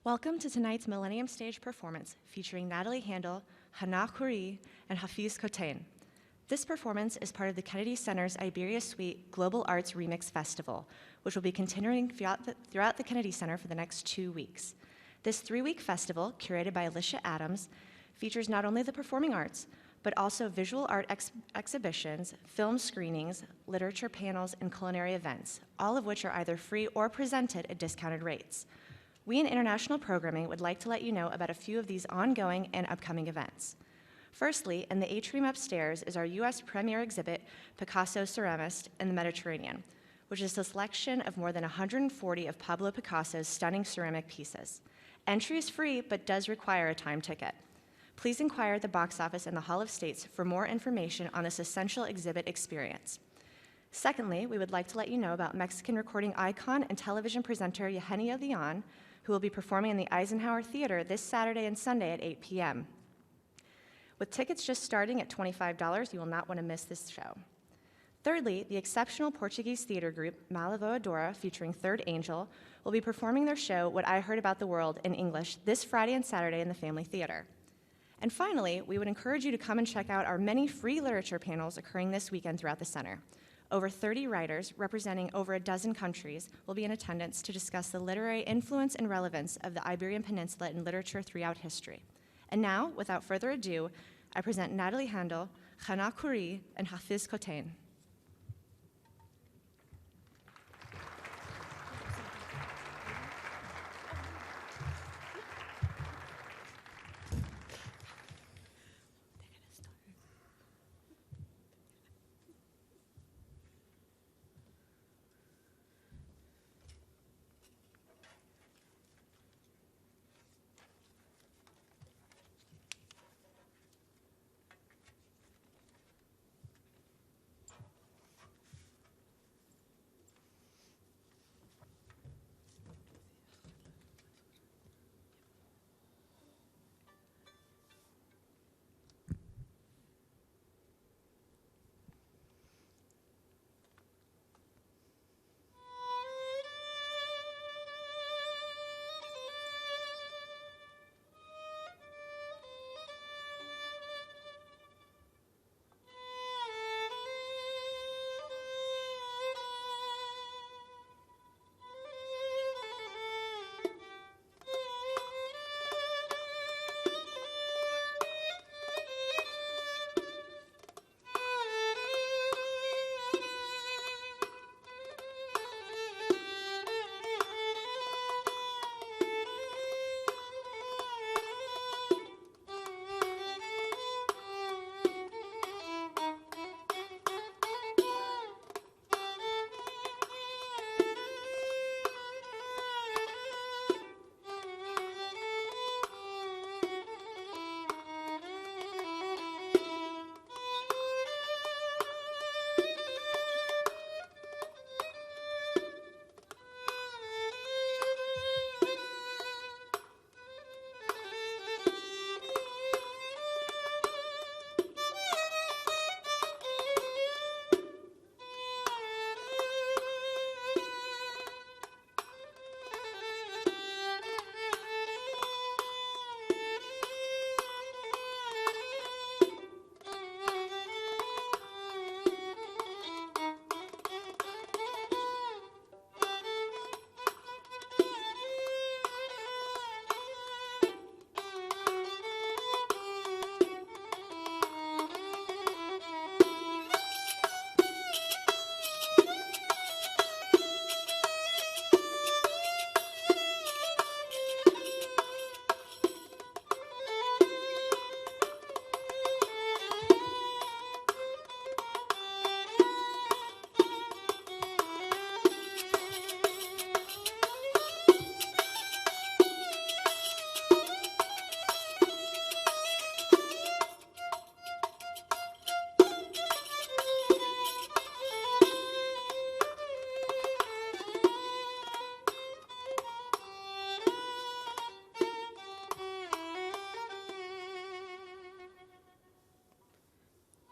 Welcome to tonight's Millennium stage performance featuring Nathalie, Handal, Hanna, Khoury, and Hafiz Kotain. This performance is part of the Kennedy Center's Iberia Suite Global Arts Remix Festival, which will be continuing throughout the Kennedy Center for the next 2 weeks. This 3-week festival, curated by Alicia Adams, features not only the performing arts, but also visual art exhibitions, film screenings, literature panels, and culinary events, all of which are either free or presented at discounted rates. We in International Programming would like to let you know about a few of these ongoing and upcoming events. Firstly, in the atrium upstairs is our U.S. premiere exhibit, Picasso Ceramist in the Mediterranean, which is a selection of more than 140 of Pablo Picasso's stunning ceramic pieces. Entry is free, but does require a time ticket. Please inquire at the box office in the Hall of States for more information on this essential exhibit experience. Secondly, we would like to let you know about Mexican recording icon and television presenter Eugenia Leon, who will be performing in the Eisenhower Theater this Saturday and Sunday at 8 p.m. With tickets just starting at $25, you will not want to miss this show. Thirdly, the exceptional Portuguese theater group Malavoadora, featuring Third Angel, will be performing their show What I Heard About the World in English this Friday and Saturday in the Family Theater. And finally, we would encourage you to come and check out our many free literature panels occurring this weekend throughout the center. Over 30 writers representing over a dozen countries will be in attendance to discuss the literary influence and relevance of the Iberian Peninsula in literature throughout history. And now, without further ado, I present Nathalie, Handal, Hanna, Khoury, and Hafiz Kotain.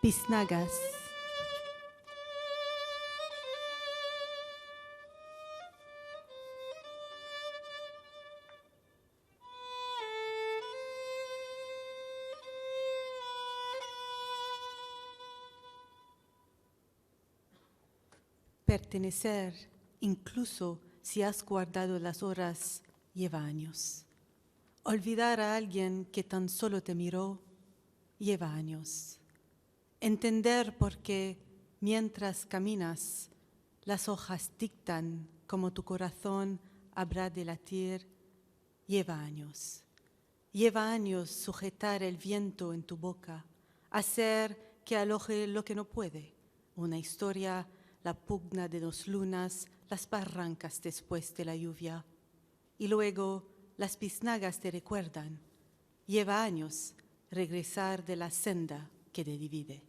Bisnagas. pertenecer, incluso si has guardado las horas, lleva años. Olvidar a alguien que tan solo te miró, lleva años. Entender por qué mientras caminas, las hojas dictan como tu corazón habrá de latir, lleva años. Lleva años sujetar el viento en tu boca, hacer que aloje lo que no puede, una historia, la pugna de 2 lunas, las barrancas después de la lluvia. Y luego las biznagas te recuerdan, lleva años regresar de la senda que te divide.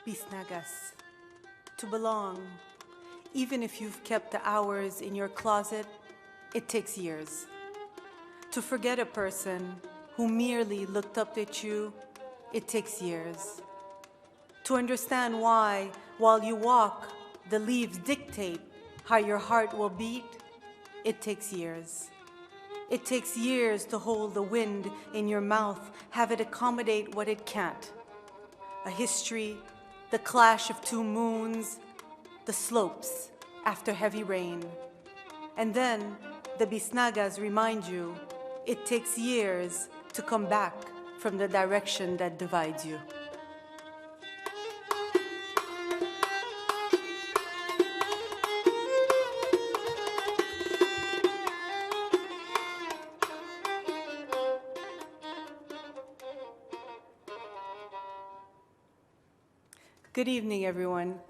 Biznagas. To belong, even if you've kept the hours in your closet, it takes years. To forget a person who merely looked up at you, it takes years. To understand why, while you walk, the leaves dictate how your heart will beat, it takes years. It takes years to hold the wind in your mouth, have it accommodate what it can't. A history, the clash of 2 moons, the slopes after heavy rain. And then the biznagas remind you it takes years to come back from the direction that divides you. Good evening, everyone.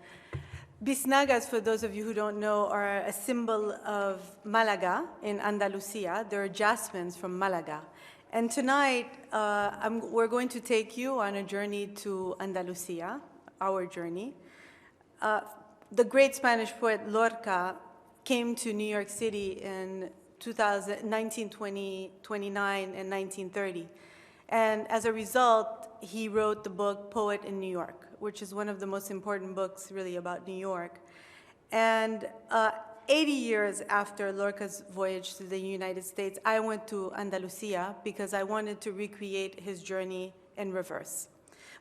Biznagas, for those of you who don't know, are a symbol of Malaga in Andalucía. They're jasmines from Malaga. And tonight, we're going to take you on a journey to Andalucía, our journey. The great Spanish poet Lorca came to New York City in 1929 and 1930. And as a result, he wrote the book Poet in New York, which is one of the most important books really about New York. And 80 years after Lorca's voyage to the United States, I went to Andalucía because I wanted to recreate his journey in reverse.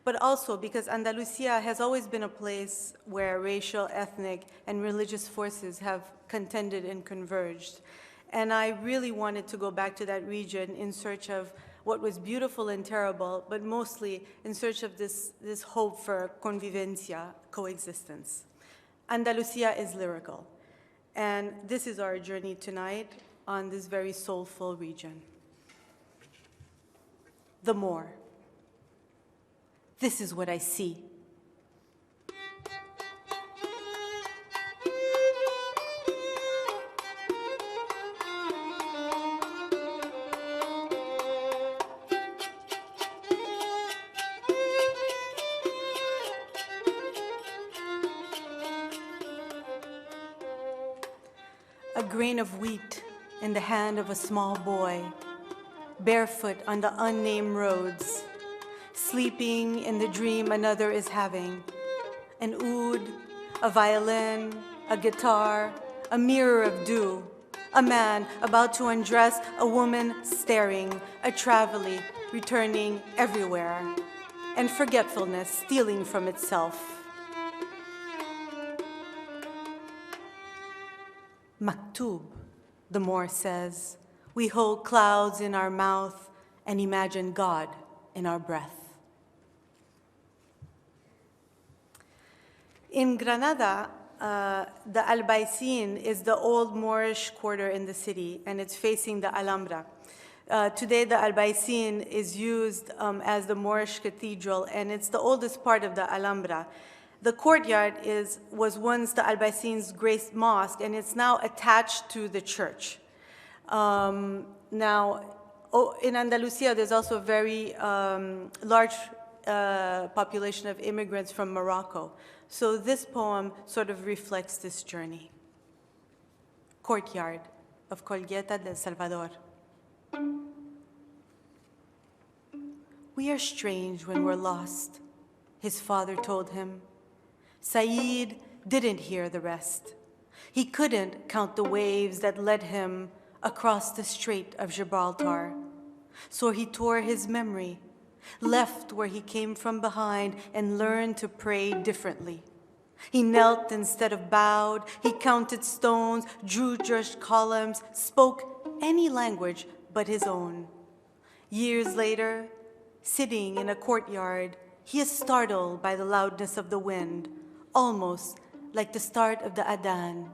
But also because Andalucía has always been a place where racial, ethnic, and religious forces have contended and converged. And I really wanted to go back to that region in search of what was beautiful and terrible, but mostly in search of this hope for convivencia, coexistence. Andalucía is lyrical, and this is our journey tonight on this very soulful region. The more. This is what I see. A grain of wheat in the hand of a small boy, barefoot on the unnamed roads, sleeping in the dream another is having. An oud, a violin, a guitar, a mirror of dew, a man about to undress, a woman staring, a traveler returning everywhere, and forgetfulness stealing from itself. Maktub, the Moor says, we hold clouds in our mouth and imagine God in our breath. In Granada, the Albaicin is the old Moorish quarter in the city, and it's facing the Alhambra. Today, the Albaicin is used as the Moorish cathedral, and it's the oldest part of the Alhambra. The courtyard was once the Albaicin's great mosque, and it's now attached to the church. Now, in Andalucía, there's also a very large population of immigrants from Morocco. So this poem sort of reflects this journey. Courtyard of Colleta del Salvador. We are strange when we're lost, his father told him. Saeed didn't hear the rest. He couldn't count the waves that led him across the Strait of Gibraltar. So he tore his memory, left where he came from behind, and learned to pray differently. He knelt instead of bowed. He counted stones, drew just columns, spoke any language but his own. Years later, sitting in a courtyard, he is startled by the loudness of the wind, almost like the start of the Adhan.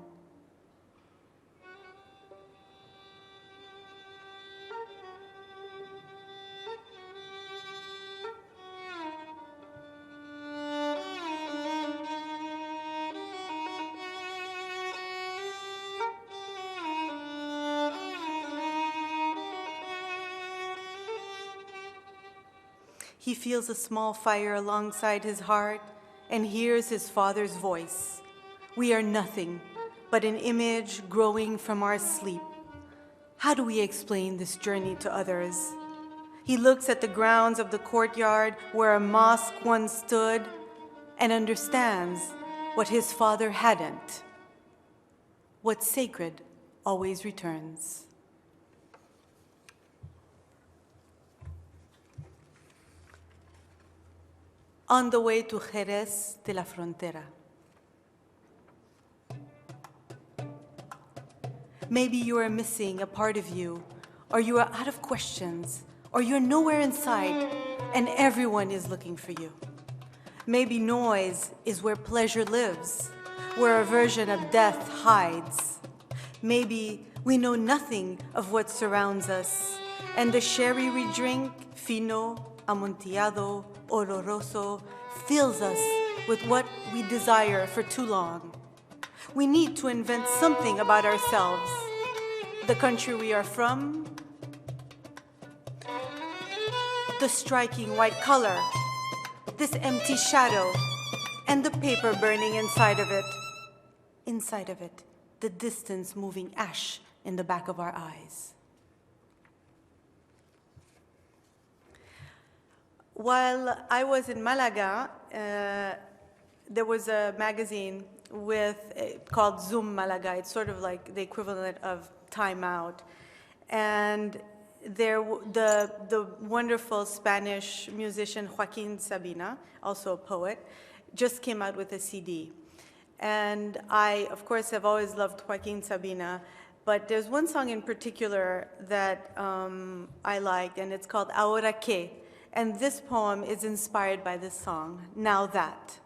He feels a small fire alongside his heart and hears his father's voice. We are nothing but an image growing from our sleep. How do we explain this journey to others? He looks at the grounds of the courtyard where a mosque once stood and understands what his father hadn't. What's sacred always returns. On the way to Jerez de la Frontera. Maybe you are missing a part of you, or you are out of questions, or you're nowhere in sight, and everyone is looking for you. Maybe noise is where pleasure lives, where a version of death hides. Maybe we know nothing of what surrounds us, and the sherry we drink, fino, amontillado, oloroso, fills us with what we desire for too long. We need to invent something about ourselves, the country we are from, the striking white color, this empty shadow, and the paper burning inside of it. Inside of it, the distance moving ash in the back of our eyes. While I was in Malaga, there was a magazine called Zoom Malaga. It's sort of like the equivalent of Time Out. And the wonderful Spanish musician Joaquin Sabina, also a poet, just came out with a CD. And I, of course, have always loved Joaquin Sabina, but there's one song in particular that I liked, and it's called Ahora Que. And this poem is inspired by this song, Now That.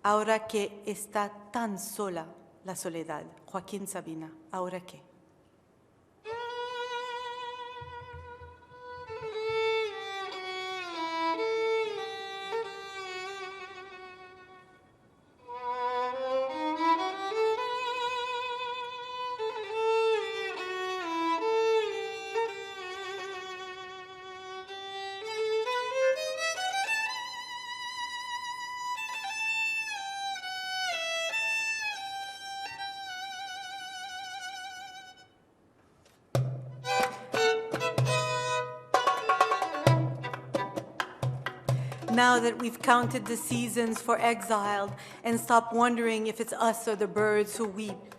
Ahora que está tan sola la soledad. Joaquin Sabina, Ahora que. Now that we've counted the seasons for exiled and stopped wondering if it's us or the birds who weep.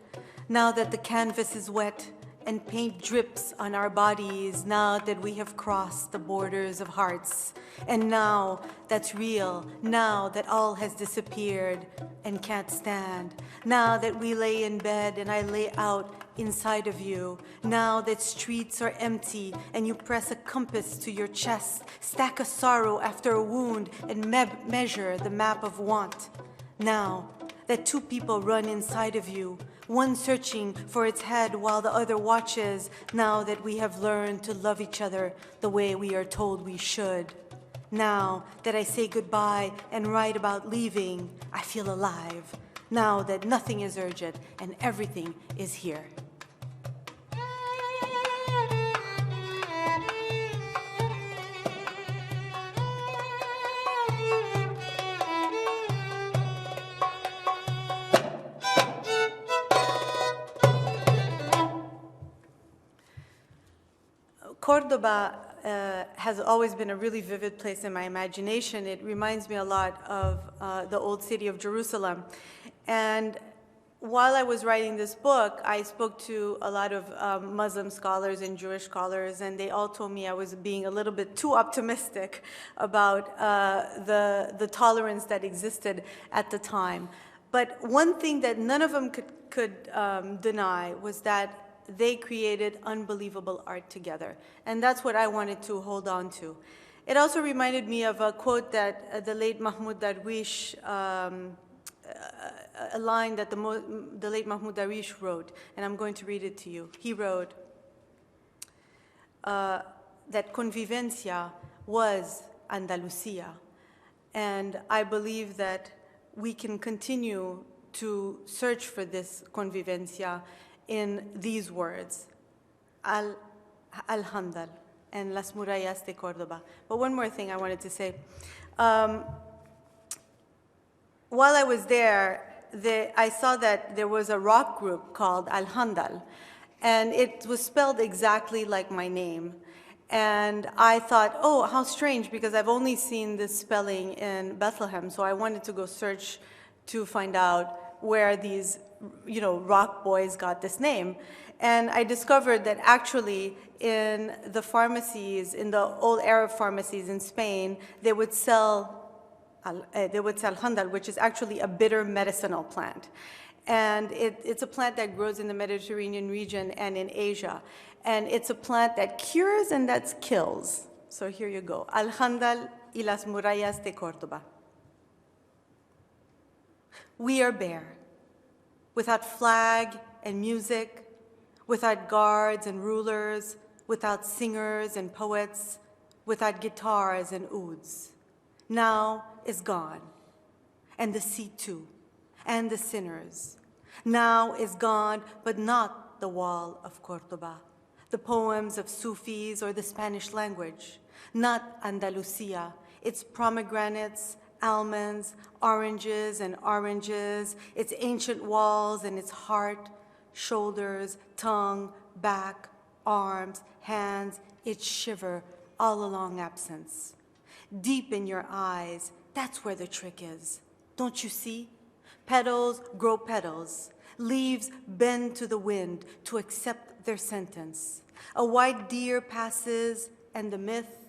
Now that the canvas is wet and paint drips on our bodies. Now that we have crossed the borders of hearts. And now that's real. Now that all has disappeared and can't stand. Now that we lay in bed and I lay out inside of you. Now that streets are empty and you press a compass to your chest, stack a sorrow after a wound and measure the map of want. Now that two people run inside of you, one searching for its head while the other watches. Now that we have learned to love each other the way we are told we should. Now that I say goodbye and write about leaving, I feel alive. Now that nothing is urgent and everything is here. Cordoba has always been a really vivid place in my imagination. It reminds me a lot of the old city of Jerusalem. And while I was writing this book, I spoke to a lot of Muslim scholars and Jewish scholars, and they all told me I was being a little bit too optimistic about the tolerance that existed at the time. But one thing that none of them could deny was that they created unbelievable art together. And that's what I wanted to hold on to. It also reminded me of a quote that the late Mahmoud Darwish, a line that the late Mahmoud Darwish wrote, and I'm going to read it to you. He wrote that convivencia was Andalucía. And I believe that we can continue to search for this convivencia in these words, Handal and Las Murallas de Córdoba. But one more thing I wanted to say. While I was there, I saw that there was a rock group called Handal, and it was spelled exactly like my name. And I thought, oh, how strange, because I've only seen this spelling in Bethlehem, so I wanted to go search to find out where these, rock boys got this name. And I discovered that actually in the pharmacies, in the old Arab pharmacies in Spain, they would sell Handal, which is actually a bitter medicinal plant. And it's a plant that grows in the Mediterranean region and in Asia. And it's a plant that cures and that kills. So here you go. Handal y las murallas de Córdoba. We are bare, without flag and music, without guards and rulers, without singers and poets, without guitars and ouds. Now is gone, and the sea too, and the sinners. Now is gone, but not the wall of Córdoba, the poems of Sufis or the Spanish language, not Andalucía, its pomegranates, almonds, oranges and oranges, its ancient walls and its heart, shoulders, tongue, back, arms, hands, its shiver, all along absence. Deep in your eyes, that's where the trick is. Don't you see? Petals grow petals. Leaves bend to the wind to accept their sentence. A white deer passes, and the myth,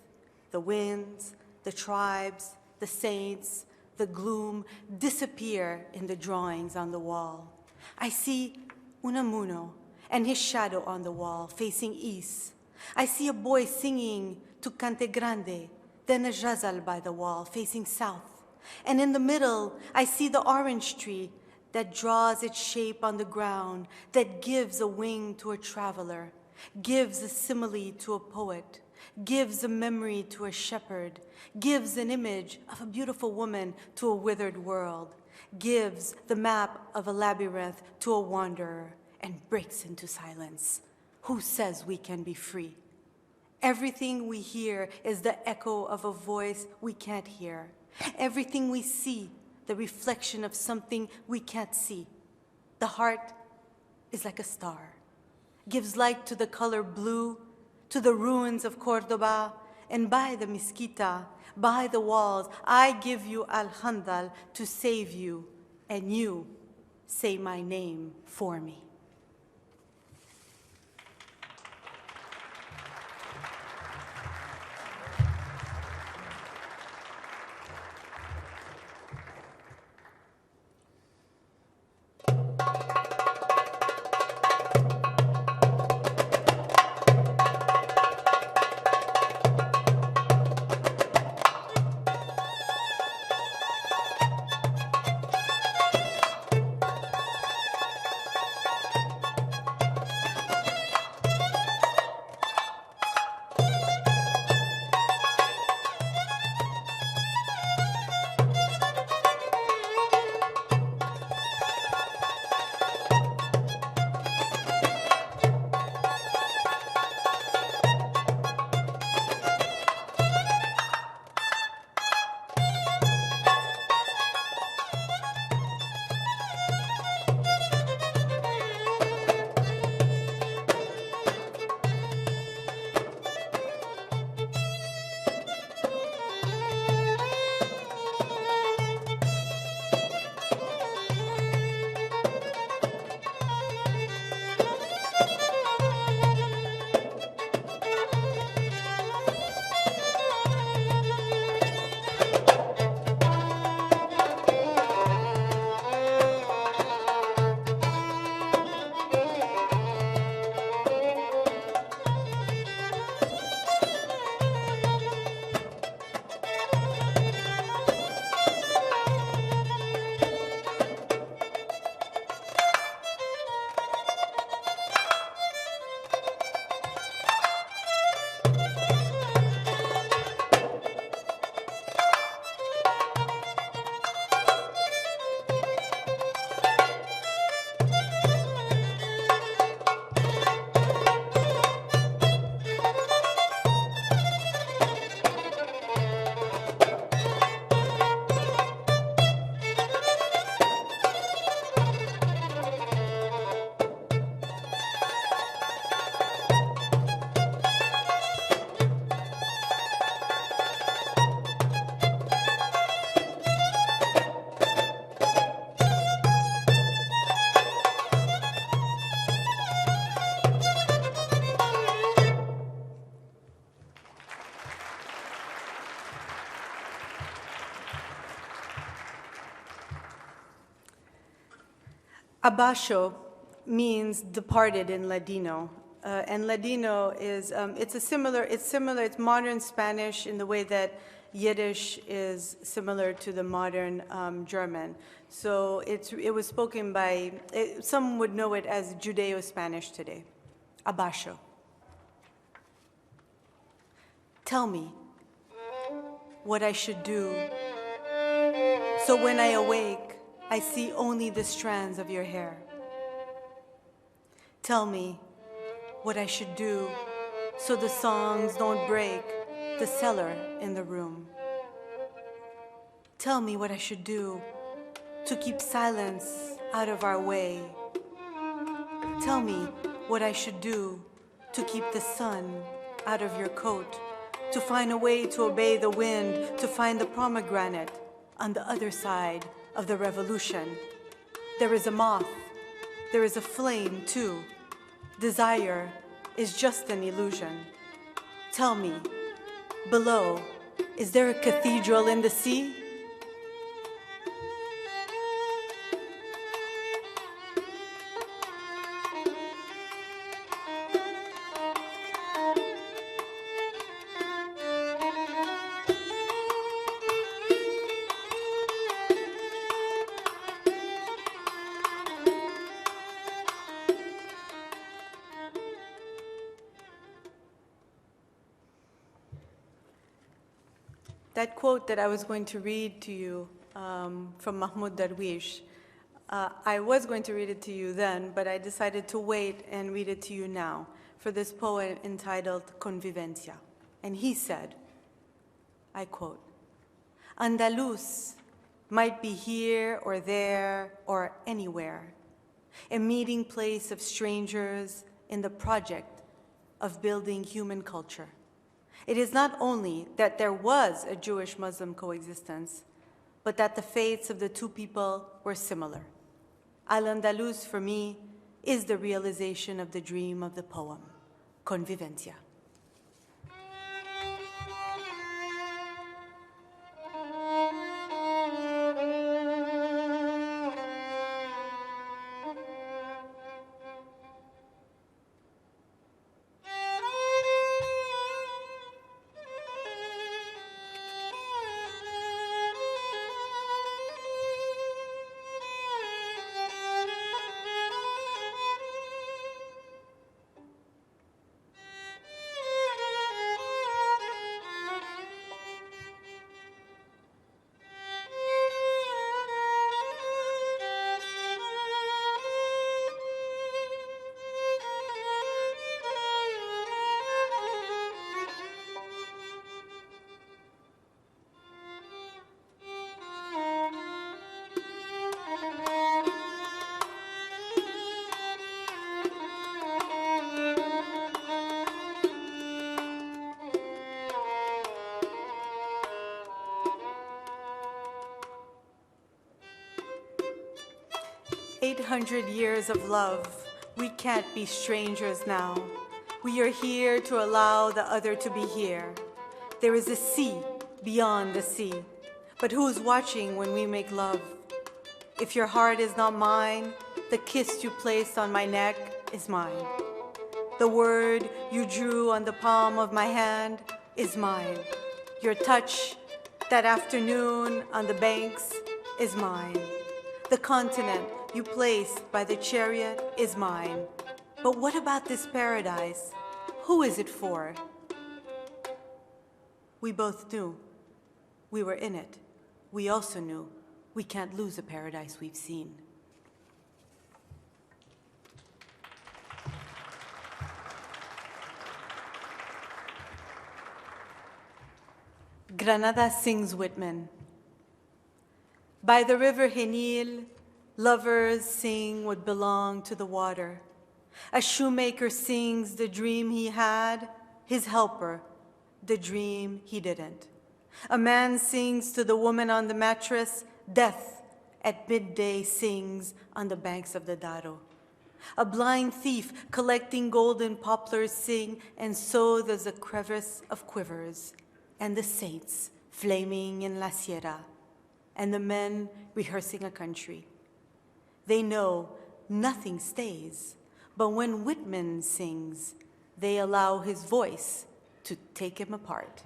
the winds, the tribes, the saints, the gloom disappear in the drawings on the wall. I see Unamuno and his shadow on the wall facing east. I see a boy singing to Cante Grande, then a ghazal by the wall facing south. And in the middle, I see the orange tree that draws its shape on the ground, that gives a wing to a traveler, gives a simile to a poet, gives a memory to a shepherd, gives an image of a beautiful woman to a withered world, gives the map of a labyrinth to a wanderer, and breaks into silence. Who says we can be free? Everything we hear is the echo of a voice we can't hear. Everything we see, the reflection of something we can't see. The heart is like a star, gives light to the color blue, to the ruins of Córdoba, and by the mezquita, by the walls, I give you Handal to save you, and you say my name for me. Abajo means departed in Ladino. And Ladino is, it's modern Spanish in the way that Yiddish is similar to the modern German. So it was spoken by, some would know it as Judeo-Spanish today. Abajo. Tell me what I should do, so when I awake, I see only the strands of your hair. Tell me what I should do, so the songs don't break the cellar in the room. Tell me what I should do to keep silence out of our way. Tell me what I should do to keep the sun out of your coat, to find a way to obey the wind, to find the pomegranate on the other side of the revolution. There is a moth, there is a flame too. Desire is just an illusion. Tell me, below, is there a cathedral in the sea? That quote that I was going to read to you from Mahmoud Darwish, I was going to read it to you then, but I decided to wait and read it to you now for this poem entitled Convivencia. And he said, I quote, Andalus might be here or there or anywhere, a meeting place of strangers in the project of building human culture. It is not only that there was a Jewish-Muslim coexistence, but that the fates of the two people were similar. Al-Andalus, for me, is the realization of the dream of the poem, Convivencia. "800 years of love, we can't be strangers now. We are here to allow the other to be here. There is a sea beyond the sea, but who's watching when we make love? If your heart is not mine, the kiss you placed on my neck is mine. The word you drew on the palm of my hand is mine. Your touch that afternoon on the banks is mine. The continent you placed by the chariot is mine. But what about this paradise? Who is it for?" We both knew. We were in it. We also knew we can't lose a paradise we've seen. Granada sings Whitman. By the river Genil, lovers sing what belonged to the water. A shoemaker sings the dream he had, his helper, the dream he didn't. A man sings to the woman on the mattress, death at midday sings on the banks of the Daro. A blind thief collecting golden poplars sing, and so there's a crevice of quivers, and the saints flaming in La Sierra, and the men rehearsing a country. They know nothing stays. But when Whitman sings, they allow his voice to take him apart.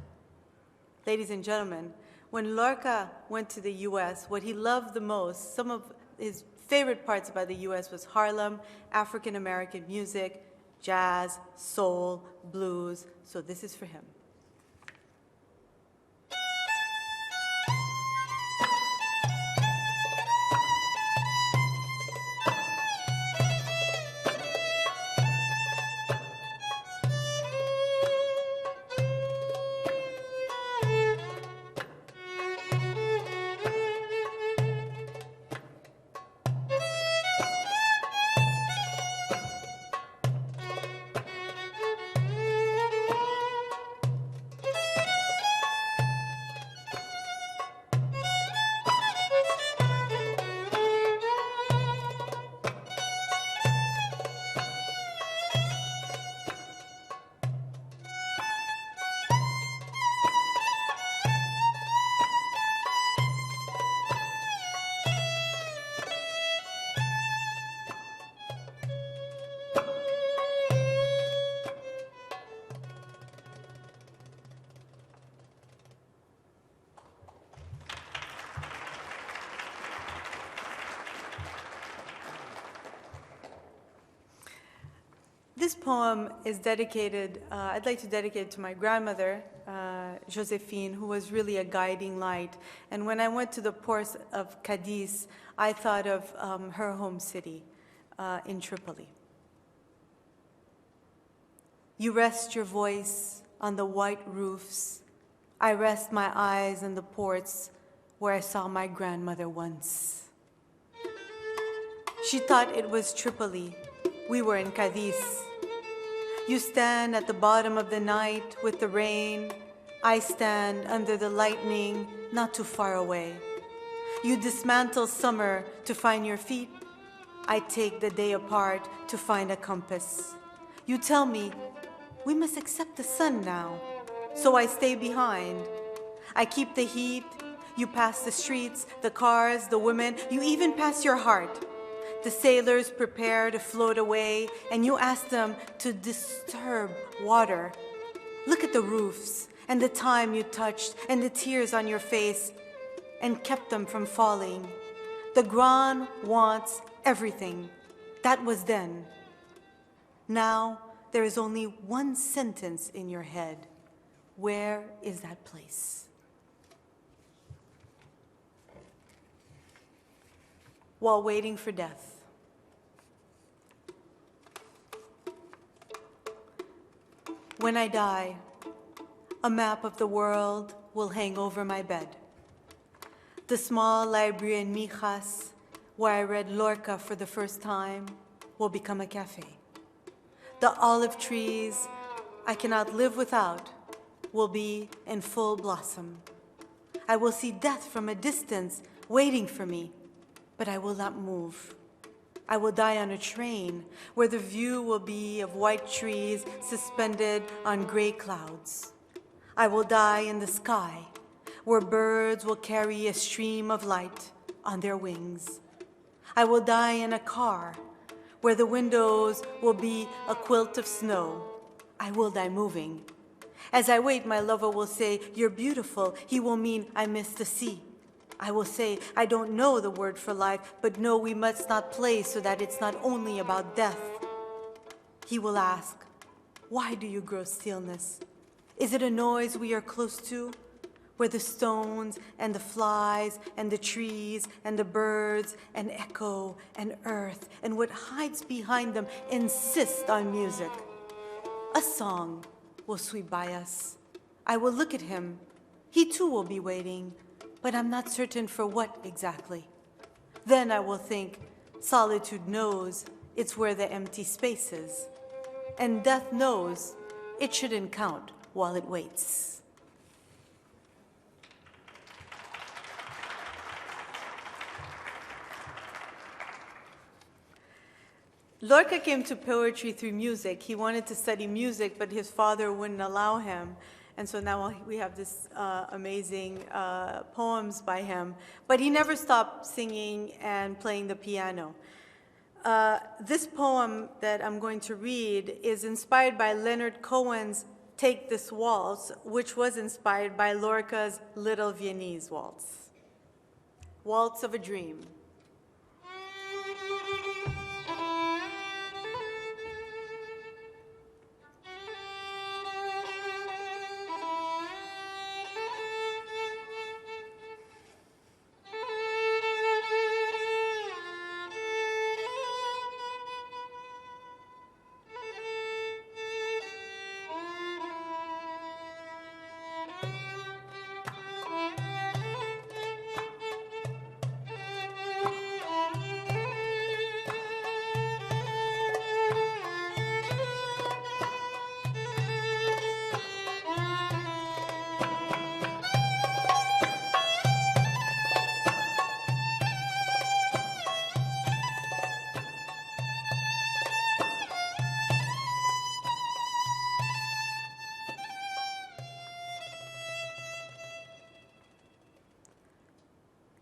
Ladies and gentlemen, when Lorca went to the US, what he loved the most, some of his favorite parts about the US was Harlem, African American music, jazz, soul, blues. So this is for him. This poem is dedicated, I'd like to dedicate it to my grandmother, Josephine, who was really a guiding light. And when I went to the port of Cadiz, I thought of her home city in Tripoli. You rest your voice on the white roofs. I rest my eyes on the ports where I saw my grandmother once. She thought it was Tripoli. We were in Cadiz. You stand at the bottom of the night with the rain. I stand under the lightning, not too far away. You dismantle summer to find your feet. I take the day apart to find a compass. You tell me, we must accept the sun now. So I stay behind. I keep the heat. You pass the streets, the cars, the women. You even pass your heart. The sailors prepare to float away, and you ask them to disturb water. Look at the roofs, and the time you touched, and the tears on your face, and kept them from falling. The ground wants everything. That was then. Now, there is only one sentence in your head. Where is that place? While waiting for death. When I die, a map of the world will hang over my bed. The small library in Mijas, where I read Lorca for the first time, will become a cafe. The olive trees I cannot live without will be in full blossom. I will see death from a distance waiting for me, but I will not move. I will die on a train where the view will be of white trees suspended on gray clouds. I will die in the sky where birds will carry a stream of light on their wings. I will die in a car where the windows will be a quilt of snow. I will die moving. As I wait, my lover will say, "You're beautiful." He will mean, "I miss the sea." I will say, "I don't know the word for life, but no, we must not play so that it's not only about death." He will ask, "Why do you grow stillness? Is it a noise we are close to, where the stones and the flies and the trees and the birds and echo and earth and what hides behind them insist on music?" A song will sweep by us. I will look at him. He too will be waiting, but I'm not certain for what exactly. Then I will think, solitude knows it's where the empty space is, and death knows it shouldn't count while it waits. Lorca came to poetry through music. He wanted to study music, but his father wouldn't allow him. And so now we have this amazing poems by him. But he never stopped singing and playing the piano. This poem that I'm going to read is inspired by Leonard Cohen's Take This Waltz, which was inspired by Lorca's Little Viennese Waltz. Waltz of a Dream.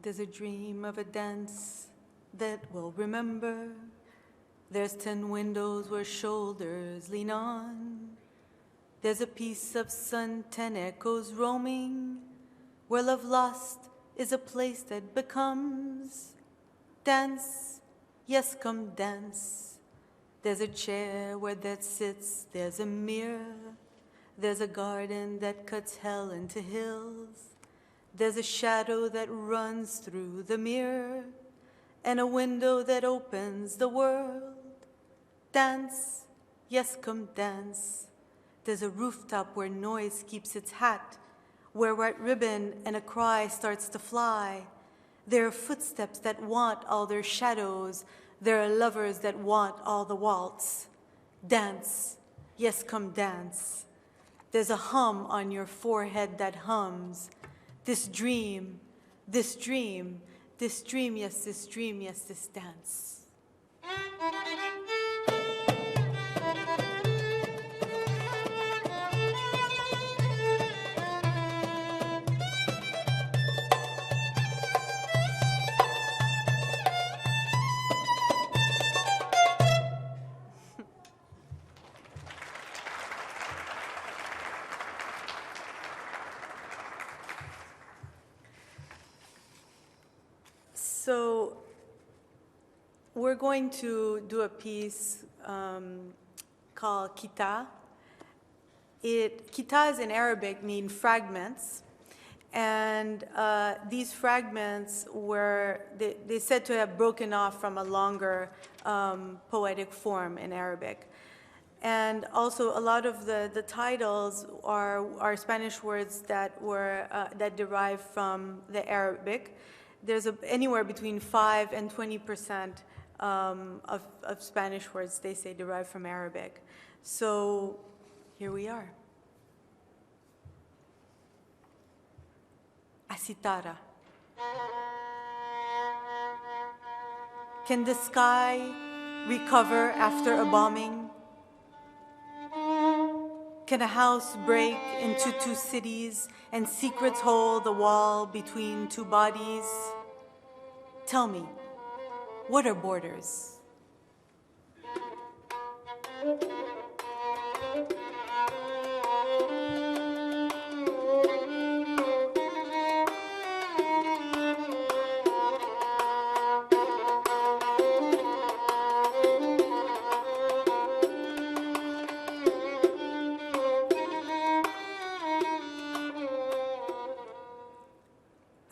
There's a dream of a dance that we'll remember. There's 10 windows where shoulders lean on. There's a piece of sun, 10 echoes roaming, where love lost is a place that becomes. Dance, yes, come dance. There's a chair where that sits, there's a mirror. There's a garden that cuts hell into hills. There's a shadow that runs through the mirror, and a window that opens the world. Dance, yes, come dance. There's a rooftop where noise keeps its hat, where white ribbon and a cry starts to fly. There are footsteps that want all their shadows. There are lovers that want all the waltz. Dance, yes, come dance. There's a hum on your forehead that hums. This dream, this dream, this dream, yes, this dream, yes, this dance. So we're going to do a piece called Kita. Kita in Arabic means fragments, and these fragments were they said to have broken off from a longer poetic form in Arabic. And also, a lot of the titles are Spanish words that derive from the Arabic. There's anywhere between 5 and 20% of Spanish words, they say, derive from Arabic. So here we are. Asitara. Can the sky recover after a bombing? Can a house break into 2 cities and secrets hold the wall between 2 bodies? Tell me, what are borders?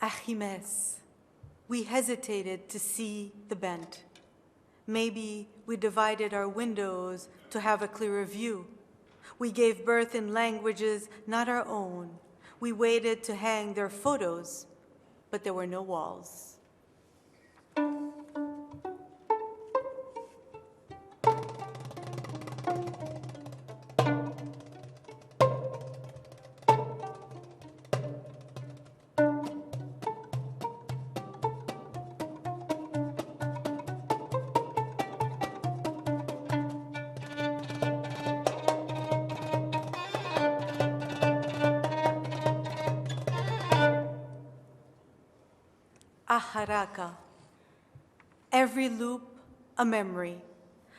Achimes, we hesitated to see the bent. Maybe we divided our windows to have a clearer view. We gave birth in languages not our own. We waited to hang their photos, but there were no walls. Aharaka. Every loop a memory,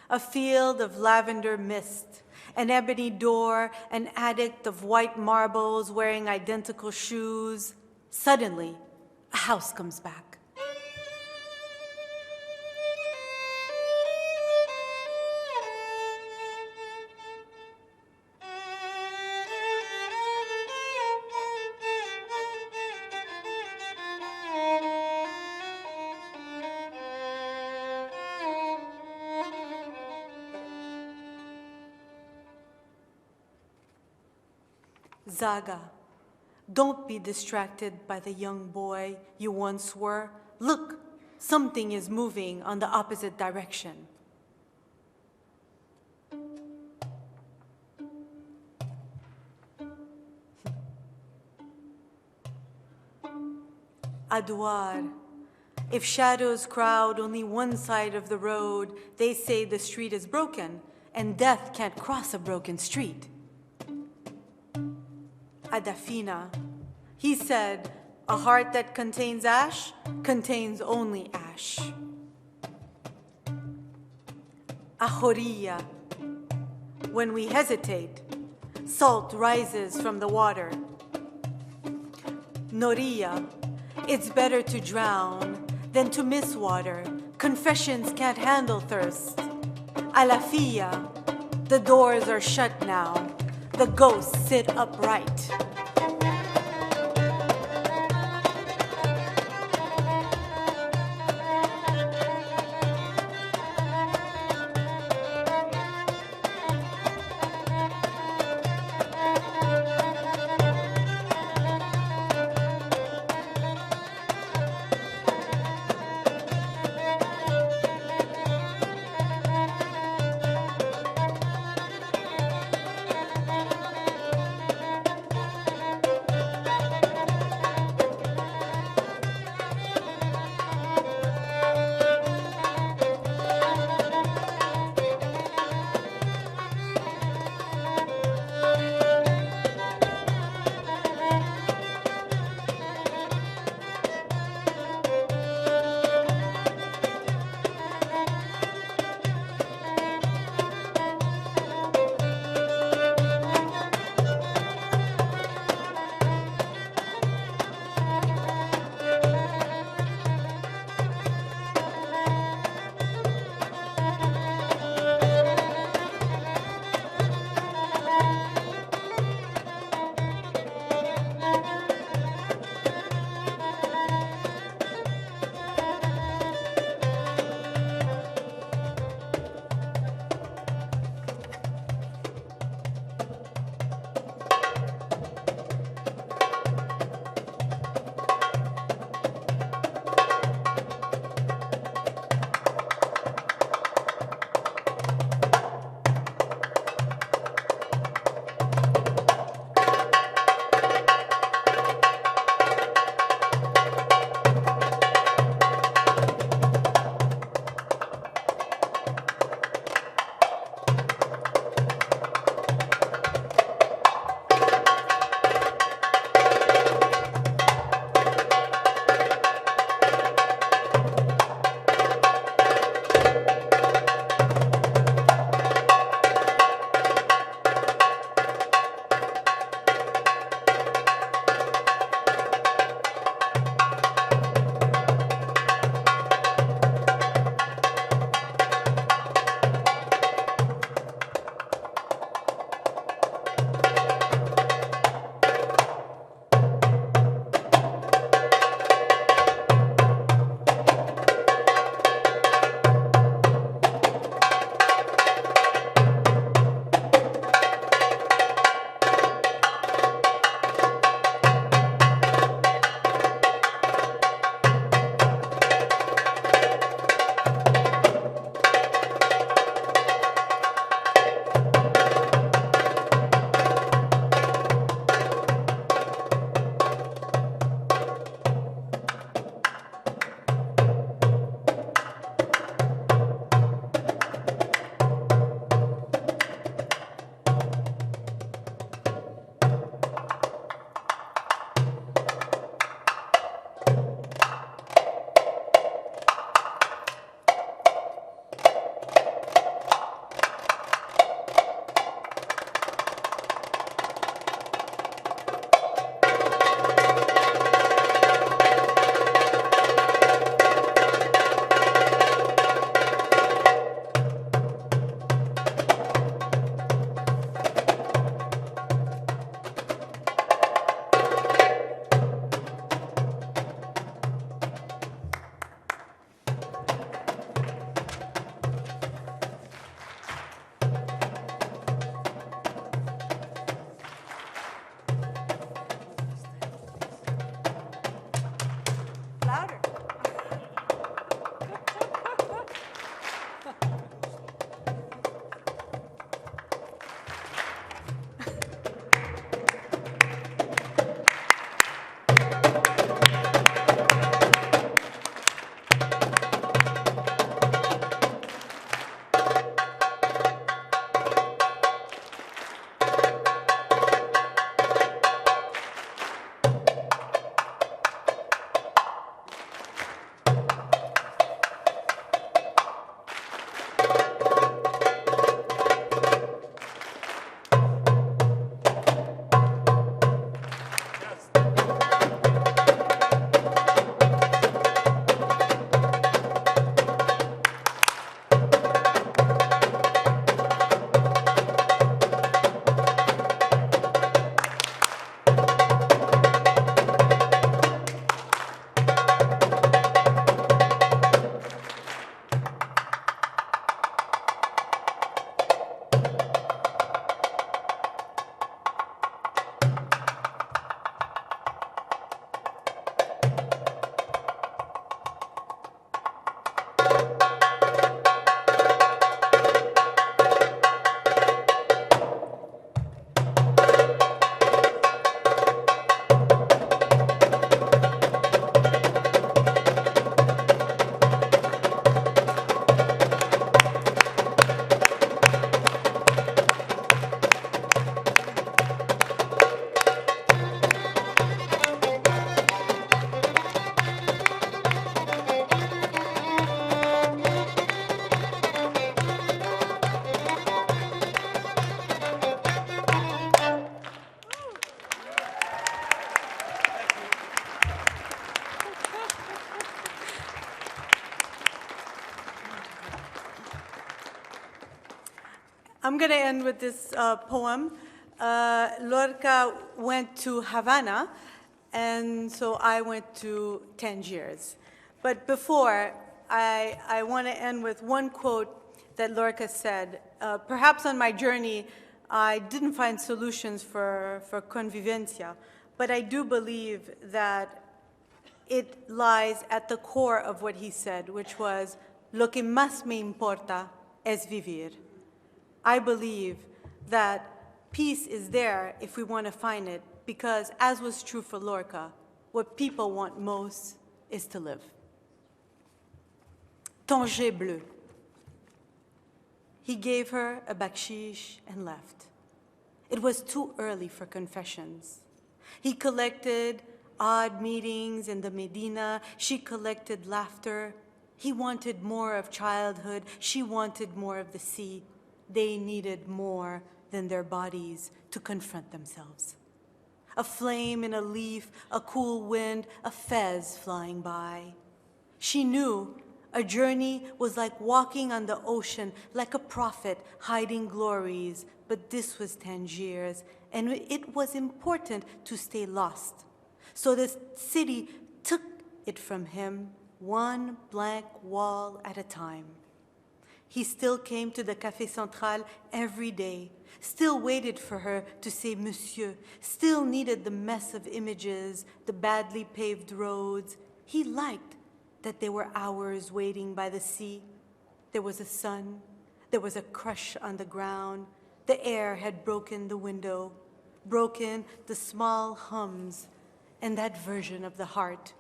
a field of lavender mist, an ebony door, an addict of white marbles wearing identical shoes. Suddenly, a house comes back. Zaga, don't be distracted by the young boy you once were. Look, something is moving on the opposite direction. Adouar, if shadows crowd only one side of the road, they say the street is broken, and death can't cross a broken street. Adafina, he said, a heart that contains ash contains only ash. Khoury, when we hesitate, salt rises from the water. Noria, it's better to drown than to miss water. Confessions can't handle thirst. Alafia, the doors are shut now. The ghosts sit upright. I'm going to end with this poem. Lorca went to Havana, and so I went to Tangiers. But before, I want to end with one quote that Lorca said. Perhaps on my journey, I didn't find solutions for convivencia, but I do believe that it lies at the core of what he said, which was, lo que más me importa es vivir. I believe that peace is there if we want to find it, because as was true for Lorca, what people want most is to live. Tanger bleu. He gave her a bakshish and left. It was too early for confessions. He collected odd meetings in the Medina. She collected laughter. He wanted more of childhood. She wanted more of the sea. They needed more than their bodies to confront themselves. A flame in a leaf, a cool wind, a fez flying by. She knew a journey was like walking on the ocean, like a prophet hiding glories, but this was Tangiers, and it was important to stay lost. So the city took it from him, one blank wall at a time. He still came to the Café Central every day, still waited for her to say monsieur, still needed the mess of images, the badly paved roads. He liked that there were hours waiting by the sea. There was a sun, there was a crush on the ground. The air had broken the window, broken the small hums, and that version of the heart.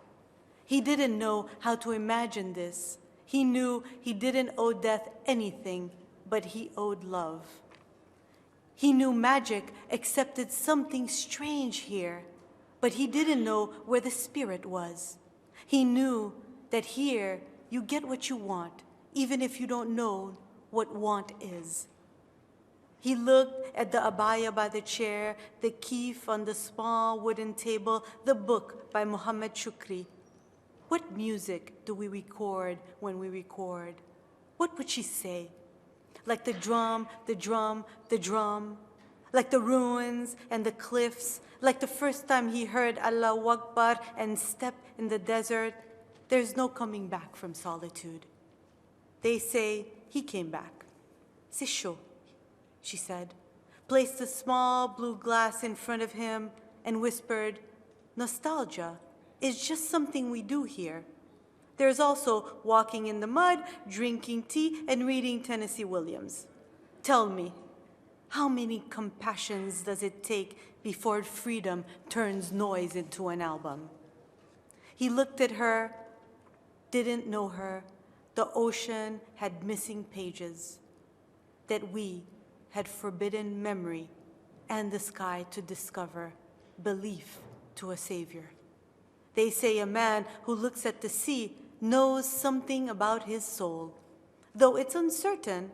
He didn't know how to imagine this. He knew he didn't owe death anything, but he owed love. He knew magic accepted something strange here, but he didn't know where the spirit was. He knew that here you get what you want, even if you don't know what want is. He looked at the abaya by the chair, the keef on the small wooden table, the book by Muhammad Shukri. What music do we record when we record? What would she say? Like the drum, the drum, the drum. Like the ruins and the cliffs. Like the first time he heard Allahu Akbar and stepped in the desert. There's no coming back from solitude. They say he came back. C'est chaud, she said, placed a small blue glass in front of him and whispered, nostalgia is just something we do here. There's also walking in the mud, drinking tea, and reading Tennessee Williams. Tell me, how many compassions does it take before freedom turns noise into an album? He looked at her, didn't know her. The ocean had missing pages, that we had forbidden memory, and the sky to discover, belief to a savior. They say a man who looks at the sea knows something about his soul, though it's uncertain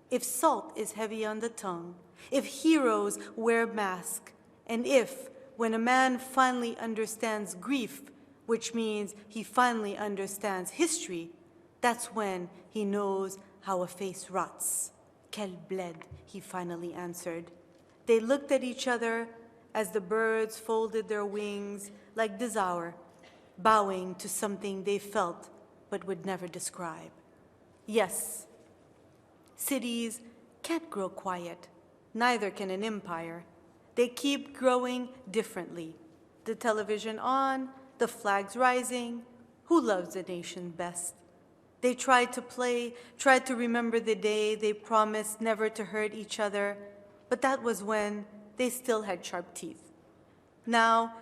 if salt is heavy on the tongue, if heroes wear masks, and if, when a man finally understands grief, which means he finally understands history, that's when he knows how a face rots. Quel bled, he finally answered. They looked at each other as the birds folded their wings like Desaur, bowing to something they felt but would never describe. Yes, cities can't grow quiet, neither can an empire. They keep growing differently. The television on, the flags rising. Who loves the nation best? They tried to remember the day they promised never to hurt each other, but that was when they still had sharp teeth. Now,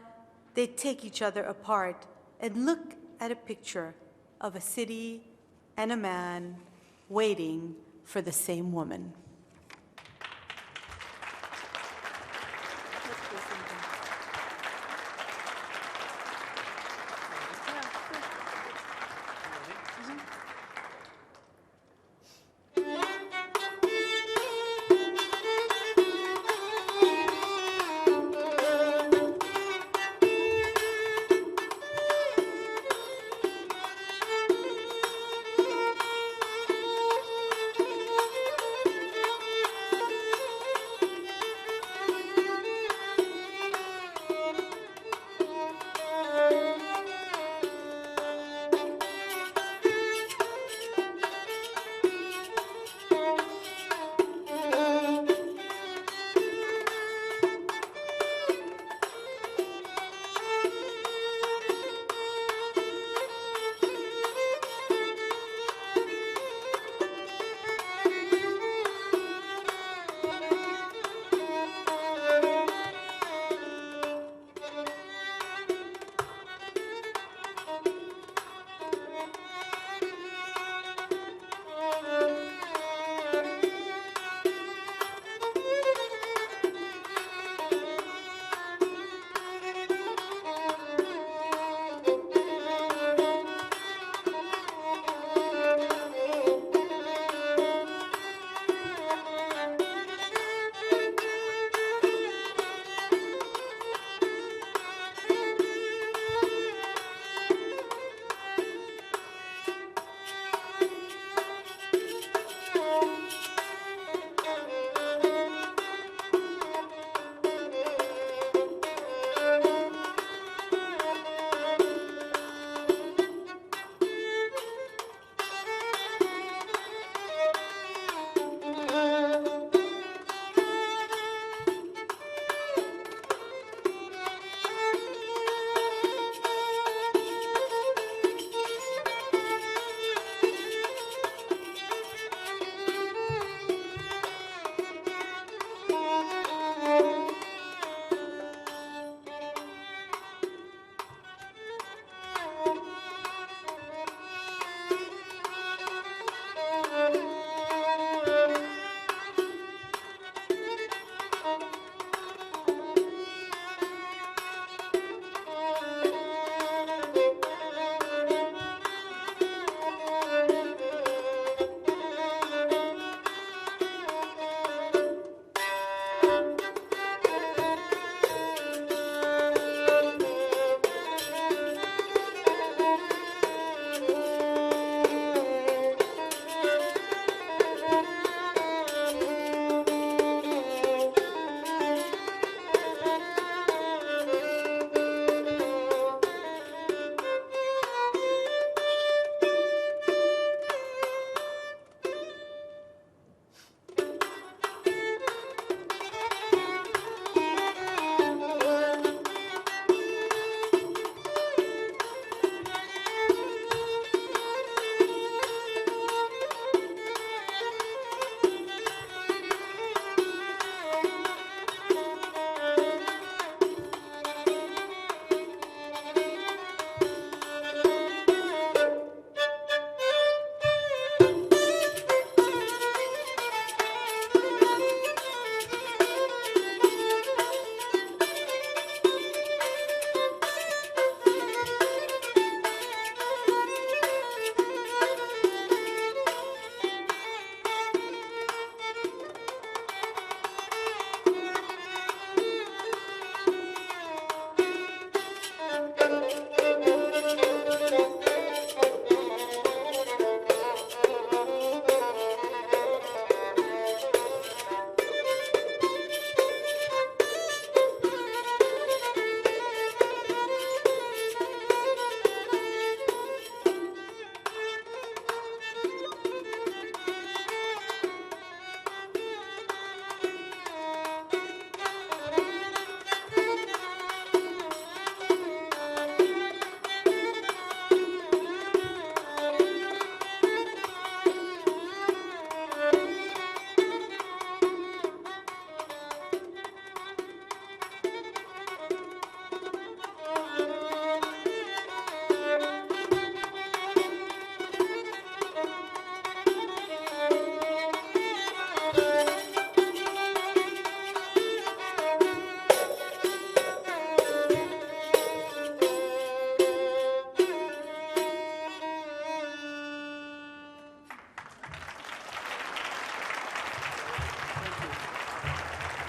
they take each other apart and look at a picture of a city and a man waiting for the same woman.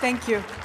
Thank you.